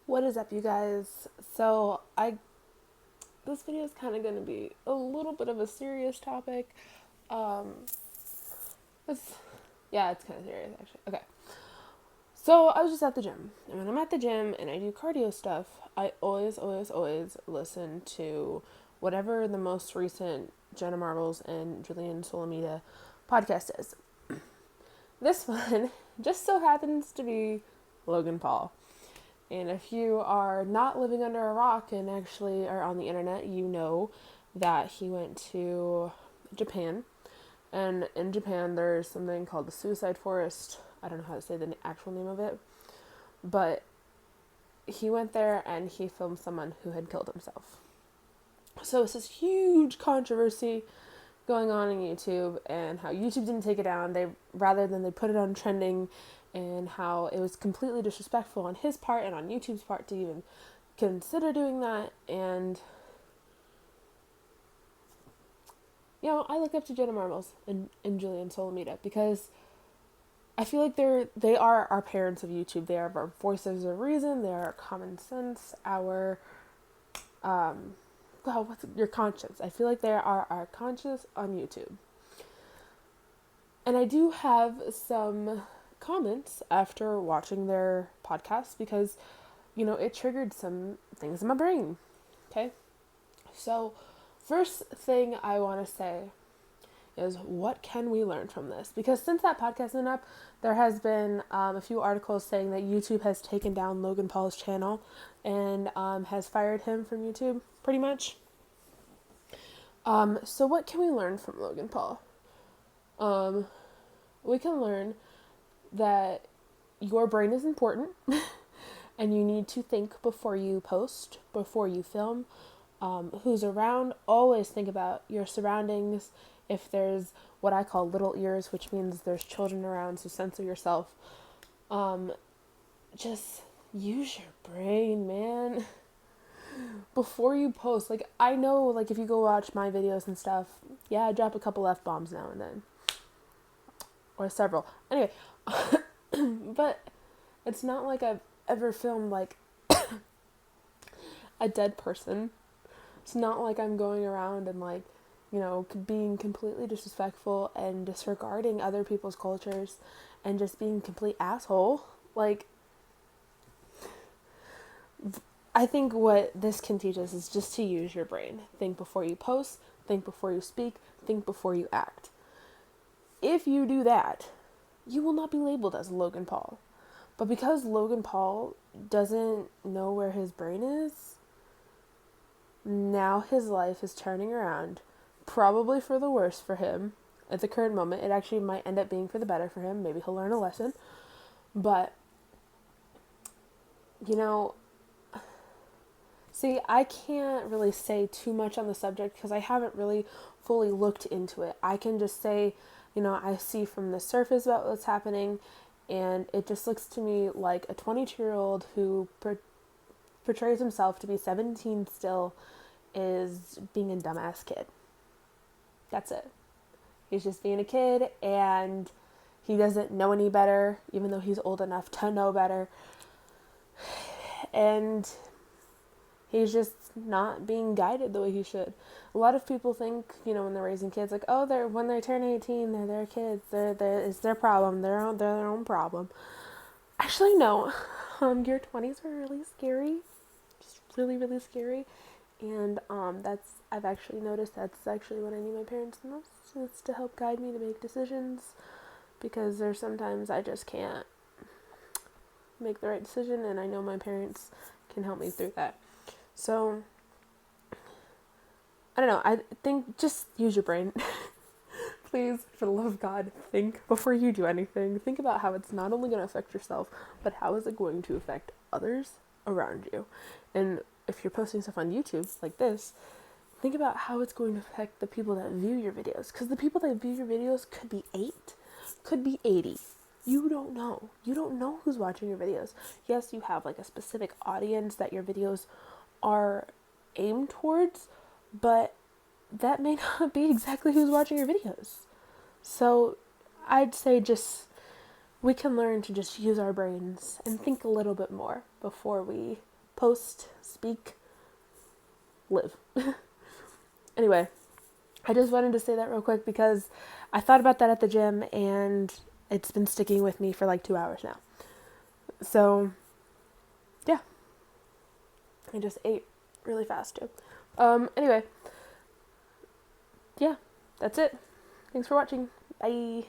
What is up, you guys? So, I this video is kind of going to be a little bit of a serious topic. Um, it's it's kind of serious actually. Okay. So, I was just at the gym. And when I'm at the gym and I do cardio stuff, I always listen to whatever the most recent Jenna Marbles and Julian Solomita podcast is. This one just so happens to be Logan Paul. And if you are not living under a rock and actually are on the internet, you know that he went to Japan. And in Japan, there's something called the suicide forest. I don't know how to say the actual name of it. But he went there and he filmed someone who had killed himself. So it's this huge controversy going on YouTube, and how YouTube didn't take it down. They put it on trending, and how it was completely disrespectful on his part and on YouTube's part to even consider doing that. And I look up to Jenna Marbles and Julian Solomita because I feel like they are our parents of YouTube. They are our voices of reason. They are our common sense. What's your conscience? I feel like they are our conscience on YouTube. And I do have some comments after watching their podcast because, it triggered some things in my brain. Okay? So, first thing I want to say is, what can we learn from this? Because since that podcast went up, there has been a few articles saying that YouTube has taken down Logan Paul's channel and has fired him from YouTube, pretty much. So what can we learn from Logan Paul? We can learn that your brain is important and you need to think before you post, before you film. Who's around, always think about your surroundings. If there's what I call little ears, which means there's children around, so censor yourself. Just use your brain, man. Before you post, I know, if you go watch my videos and stuff, I drop a couple F-bombs now and then. Or several. Anyway, but it's not like I've ever filmed, a dead person. It's not like I'm going around and, being completely disrespectful and disregarding other people's cultures and just being a complete asshole. I think what this can teach us is just to use your brain. Think before you post, think before you speak, think before you act. If you do that, you will not be labeled as Logan Paul. But because Logan Paul doesn't know where his brain is, now his life is turning around, probably for the worse for him at the current moment. It actually might end up being for the better for him. Maybe he'll learn a lesson. But, see, I can't really say too much on the subject because I haven't really fully looked into it. I can just say, I see from the surface about what's happening, and it just looks to me like a 22-year-old who portrays himself to be 17 still is being a dumbass kid. That's it. He's just being a kid, and he doesn't know any better, even though he's old enough to know better. And he's just not being guided the way he should. A lot of people think, when they're raising kids, when they turn 18, they're their kids. It's their problem. They're their own problem. Actually, no. Your 20s are really scary. Just really, really scary. And I've actually noticed that's actually what I need my parents the most. It's to help guide me to make decisions. Because there's sometimes I just can't make the right decision, and I know my parents can help me through that. So, I don't know, I think just use your brain. Please, for the love of God, think before you do anything. Think about how it's not only going to affect yourself, but how is it going to affect others around you. And if you're posting stuff on YouTube like this, think about how it's going to affect the people that view your videos. Because the people that view your videos could be 8, could be 80. You don't know. You don't know who's watching your videos. Yes, you have a specific audience that your videos are aimed towards, but that may not be exactly who's watching your videos. So I'd say we can learn to just use our brains and think a little bit more before we post, speak, live. Anyway, I just wanted to say that real quick because I thought about that at the gym and it's been sticking with me for like 2 hours now. So, yeah. I just ate really fast too. Anyway, yeah, that's it. Thanks for watching. Bye.